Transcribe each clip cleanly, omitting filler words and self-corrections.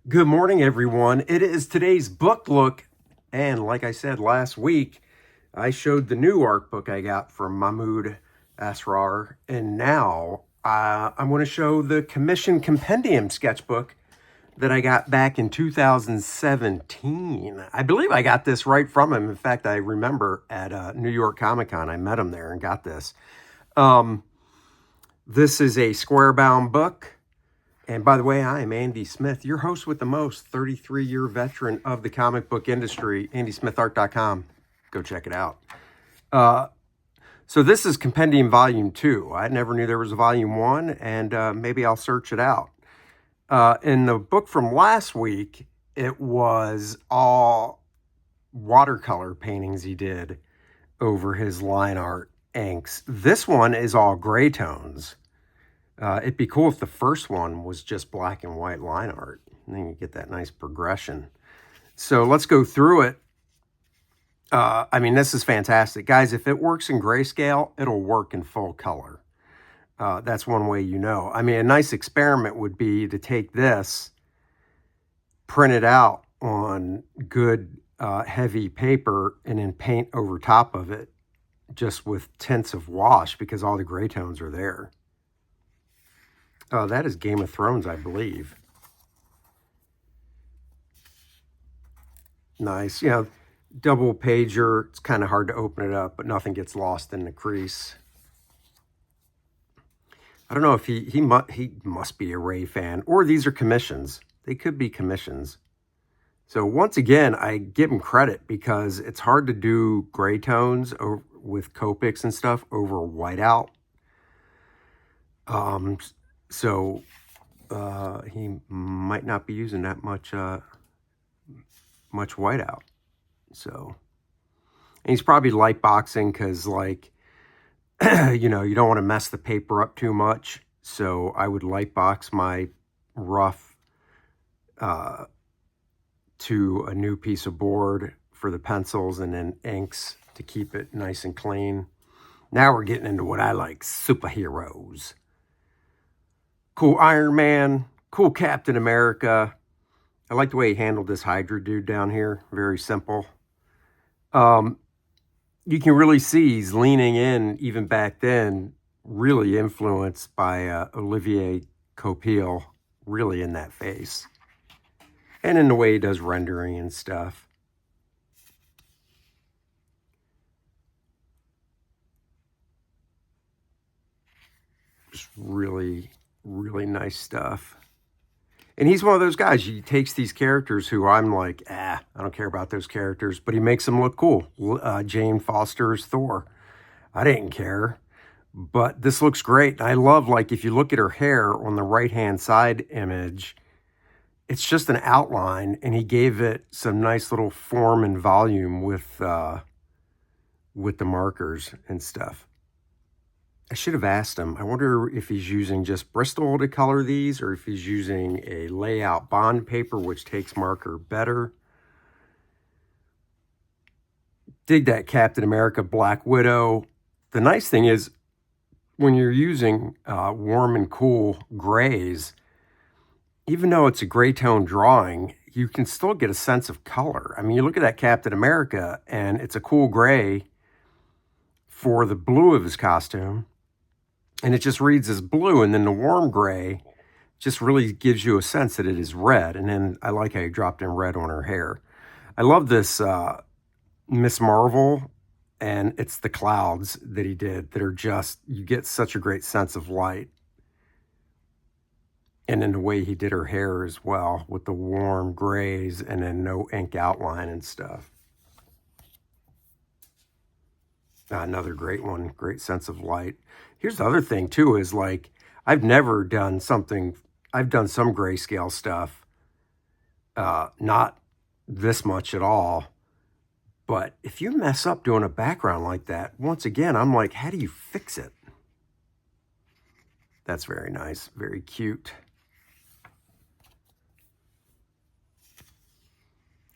Good morning, everyone. It is today's book look. And like I said last week, I showed the new art book I got from MAHMUD Asrar. And now I'm going to show the commission compendium sketchbook that I got back in 2017. I believe I got this right from him. In fact, I remember at New York Comic Con, I met him there and got this. This is a square-bound book. And by the way, I am Andy Smith, your host with the most, 33-year veteran of the comic book industry, andysmithart.com. Go check it out. So this is Compendium Volume 2. I never knew there was a Volume 1, and maybe I'll search it out. In the book from last week, it was all watercolor paintings he did over his line art inks. This one is all gray tones. It'd be cool if the first one was just black and white line art. And then you get that nice progression. So let's go through it. I mean, this is fantastic. Guys, if it works in grayscale, it'll work in full color. That's one way you know. I mean, a nice experiment would be to take this, print it out on good heavy paper, and then paint over top of it just with tints of wash because all the gray tones are there. That is Game of Thrones, I believe. Nice. You know, double pager. It's kind of hard to open it up, but nothing gets lost in the crease. I don't know if he must be a Ray fan, or these are commissions. They could be commissions. So once again, I give him credit because it's hard to do gray tones with Copics and stuff over whiteout. So he might not be using that much whiteout. So, and he's probably light boxing because, like, you know, you don't want to mess the paper up too much. So I would light box my rough to a new piece of board for the pencils, and then inks to keep it nice and clean. Now we're getting into what I like, superheroes. Cool Iron Man, cool Captain America. I like the way he handled this Hydra dude down here. Very simple. You can really see he's leaning in, even back then, really influenced by Olivier Coipel, really in that face. And in the way he does rendering and stuff. Just really nice stuff. And he's one of those guys, he takes these characters who I'm like, I don't care about those characters, but he makes them look cool. Jane Foster's Thor. I didn't care, but this looks great. I love, like, if you look at her hair on the right-hand side image, it's just an outline, and he gave it some nice little form and volume with the markers and stuff. I should have asked him. I wonder if he's using just Bristol to color these, or if he's using a layout bond paper, which takes marker better. Dig that Captain America Black Widow. The nice thing is, when you're using warm and cool grays, even though it's a gray tone drawing, you can still get a sense of color. I mean, you look at that Captain America, and it's a cool gray for the blue of his costume. And it just reads as blue, and then the warm gray just really gives you a sense that it is red. And then I like how he dropped in red on her hair. I love this Miss Marvel, and it's the clouds that he did that are just, you get such a great sense of light. And then the way he did her hair as well, with the warm grays and then no ink outline and stuff. Another great one, great sense of light. Here's the other thing too, is like, I've done some grayscale stuff, not this much at all, but if you mess up doing a background like that, once again, I'm like, how do you fix it? That's very nice, very cute.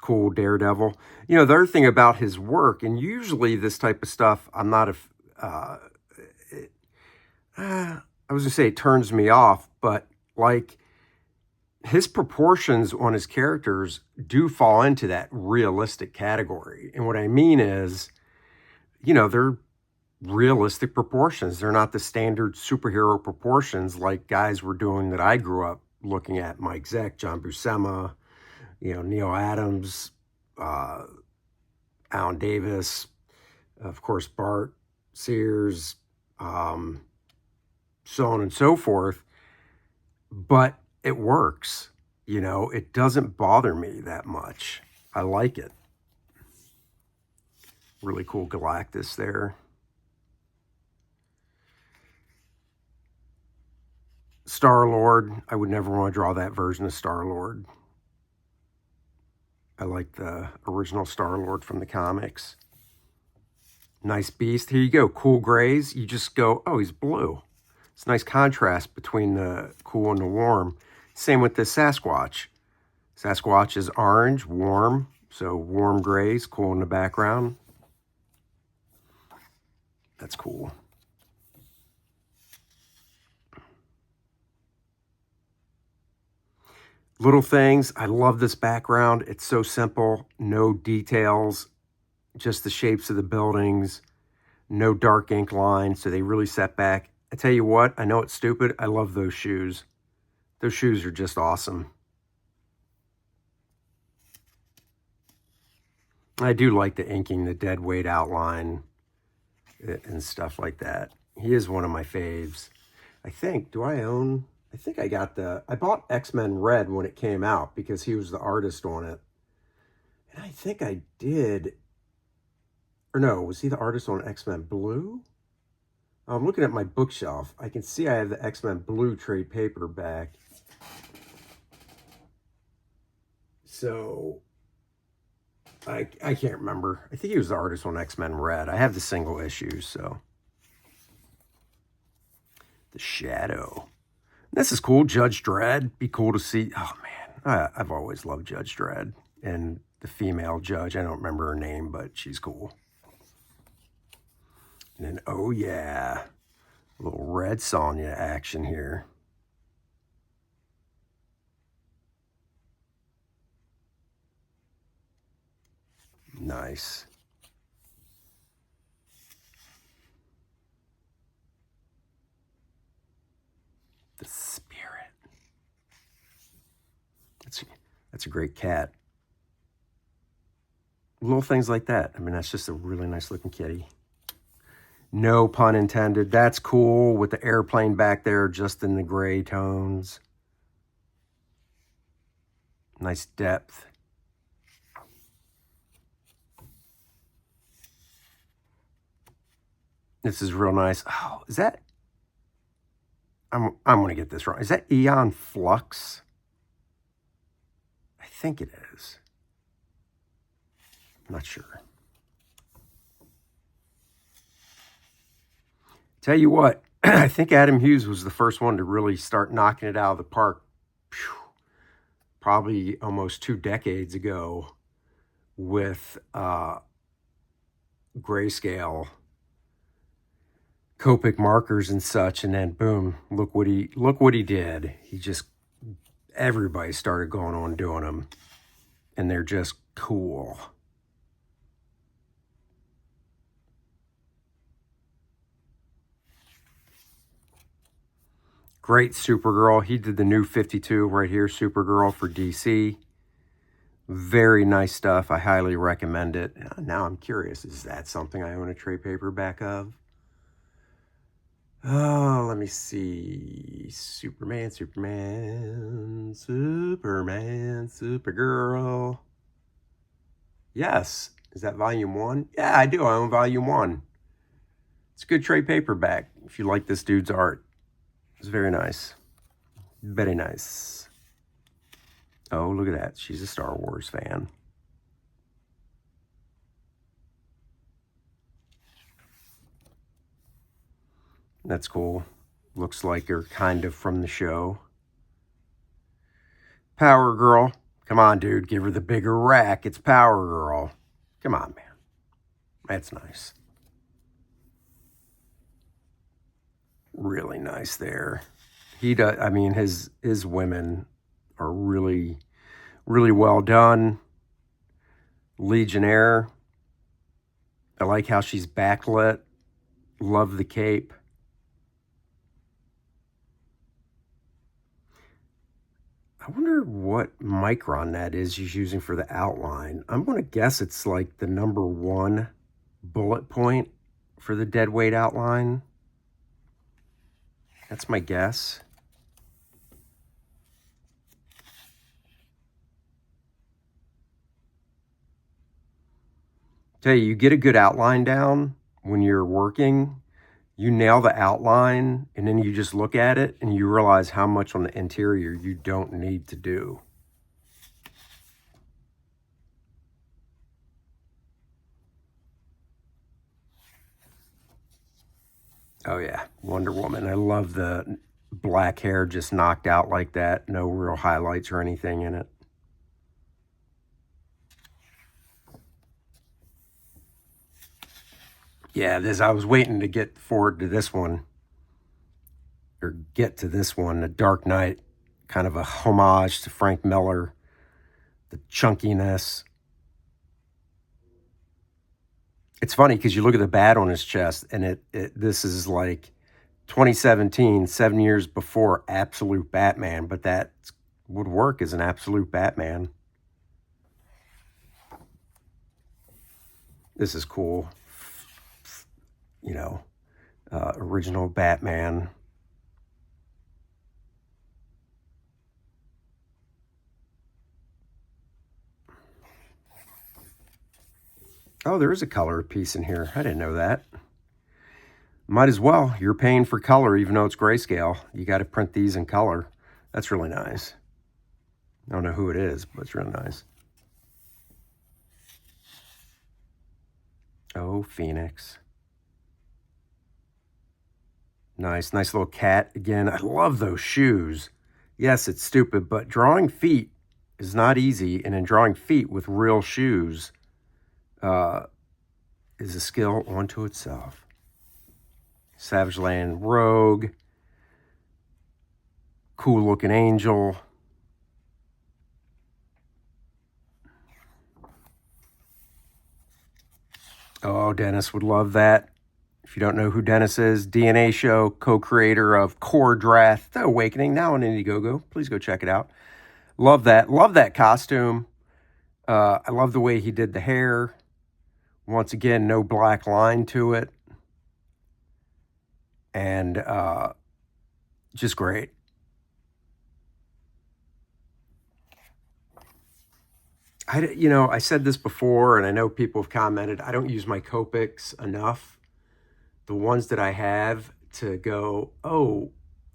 Cool Daredevil. You know, the other thing about his work, and usually this type of stuff, I'm not I was gonna say it turns me off, but like, his proportions on his characters do fall into that realistic category. And what I mean is, you know, they're realistic proportions. They're not the standard superhero proportions like guys were doing that I grew up looking at. Mike Zeck, John Buscema, you know, Neil Adams, Alan Davis, of course, Bart Sears, so on and so forth. But it works, you know, it doesn't bother me that much. I like it. Really cool Galactus there. Star-Lord, I would never want to draw that version of Star-Lord. I like the original Star-Lord from the comics. Nice beast. Here you go, cool grays. You just go, oh, he's blue. It's a nice contrast between the cool and the warm. Same with the Sasquatch. Sasquatch is orange, warm. So warm grays, cool in the background. That's cool. Little things. I love this background. It's so simple. No details. Just the shapes of the buildings. No dark ink lines. So they really set back. I tell you what, I know it's stupid. I love those shoes. Those shoes are just awesome. I do like the inking, the dead weight outline and stuff like that. He is one of my faves. I think, I think I bought X-Men Red when it came out because he was the artist on it. And I think I did, or no, was he the artist on X-Men Blue? I'm looking at my bookshelf. I can see I have the X-Men Blue trade paperback. So, I can't remember. I think he was the artist on X-Men Red. I have the single issues, so. The Shadow. This is cool. Judge Dredd. Be cool to see. Oh, man. I've always loved Judge Dredd. And the female judge. I don't remember her name, but she's cool. And then, oh, yeah. A little Red Sonja action here. Nice. The Spirit. That's a great cat. Little things like that. I mean, that's just a really nice looking kitty. No pun intended. That's cool with the airplane back there just in the gray tones. Nice depth. This is real nice. Oh, is that... I'm going to get this wrong. Is that Eon Flux? I think it is. I'm not sure. Tell you what, I think Adam Hughes was the first one to really start knocking it out of the park. Probably almost 2 decades ago with grayscale Copic markers and such, and then boom, look what he did. He just, everybody started going on doing them, and they're just cool. Great Supergirl. He did the new 52 right here, Supergirl for DC. Very nice stuff. I highly recommend it. Now I'm curious, is that something I own a trade paperback of? Oh, let me see. Superman, Supergirl. Yes. Is that volume 1? Yeah, I do. I own volume 1. It's a good trade paperback if you like this dude's art. It's very nice. Very nice. Oh, look at that. She's a Star Wars fan. That's cool. Looks like they're kind of from the show. Power Girl. Come on, dude. Give her the bigger rack. It's Power Girl. Come on, man. That's nice. Really nice there. He does. I mean, his women are really, really well done. Legionnaire. I like how she's backlit. Love the cape. I wonder what micron that is she's using for the outline. I'm going to guess it's like the number 1 bullet point for the deadweight outline. That's my guess. Tell you, you get a good outline down when you're working, you nail the outline, and then you just look at it and you realize how much on the interior you don't need to do. Oh yeah, Wonder Woman. I love the black hair just knocked out like that. No real highlights or anything in it. Yeah, I was waiting to get forward to this one. Or get to this one, The Dark Knight. Kind of a homage to Frank Miller. The chunkiness. It's funny because you look at the bat on his chest, and this is like 2017, 7 years before Absolute Batman, but that would work as an Absolute Batman. This is cool. You know, original Batman. Oh, there is a color piece in here. I didn't know that. Might as well. You're paying for color, even though it's grayscale. You got to print these in color. That's really nice. I don't know who it is, but it's really nice. Oh, Phoenix. Nice little cat. Again, I love those shoes. Yes, it's stupid, but drawing feet is not easy. And in drawing feet with real shoes is a skill unto itself. Savage Land Rogue. Cool looking angel. Oh, Dennis would love that. If you don't know who Dennis is, DNA Show, co-creator of Kor-Drath, The Awakening, now on Indiegogo. Please go check it out. Love that. Love that costume. I love the way he did the hair. Once again, no black line to it. And just great. I said this before, and I know people have commented, I don't use my Copics enough. The ones that I have to go,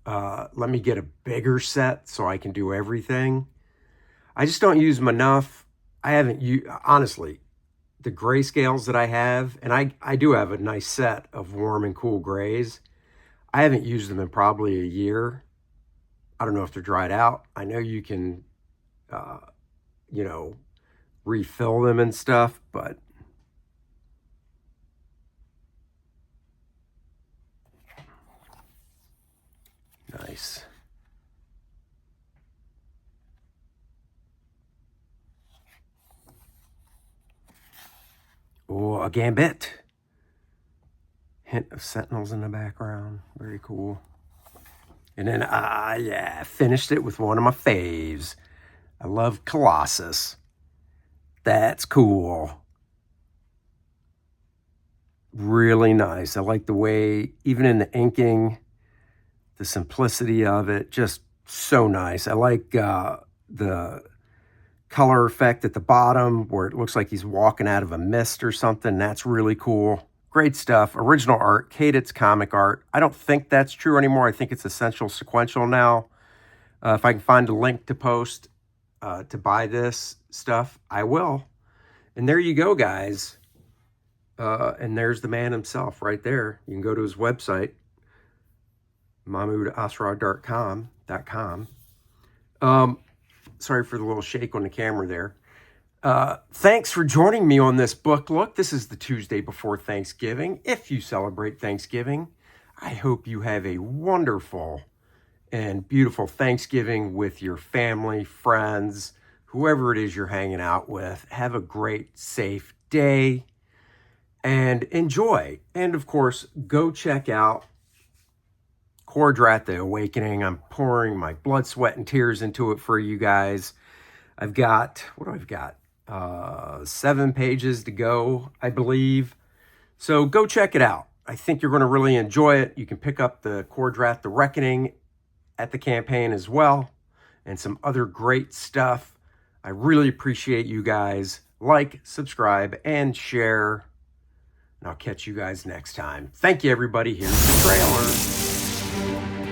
let me get a bigger set so I can do everything. I just don't use them enough. I haven't used, honestly, the grayscales that I have, and I do have a nice set of warm and cool grays. I haven't used them in probably a year. I don't know if they're dried out. I know you can, refill them and stuff, but nice. Oh, a Gambit. Hint of Sentinels in the background. Very cool. And then, finished it with one of my faves. I love Colossus. That's cool. Really nice. I like the way, even in the inking, the simplicity of it, just so nice. I like the color effect at the bottom where it looks like he's walking out of a mist or something. That's really cool. Great stuff. Original art, Cadence comic art. I don't think that's true anymore. I think it's Essential Sequential now. If I can find a link to post to buy this stuff, I will. And there you go, guys. And there's the man himself right there. You can go to his website, MAHMUDASRAR.com. Sorry for the little shake on the camera there. Thanks for joining me on this book look. This is the Tuesday before Thanksgiving. If you celebrate Thanksgiving, I hope you have a wonderful and beautiful Thanksgiving with your family, friends, whoever it is you're hanging out with. Have a great, safe day and enjoy. And of course, go check out Kor-Drath, The Awakening. I'm pouring my blood, sweat, and tears into it for you guys. I've got, what do I've got? 7 pages to go, I believe. So go check it out. I think you're going to really enjoy it. You can pick up the Kor-Drath, The Reckoning at the campaign as well, and some other great stuff. I really appreciate you guys. Like, subscribe, and share. And I'll catch you guys next time. Thank you, everybody. Here's the trailer.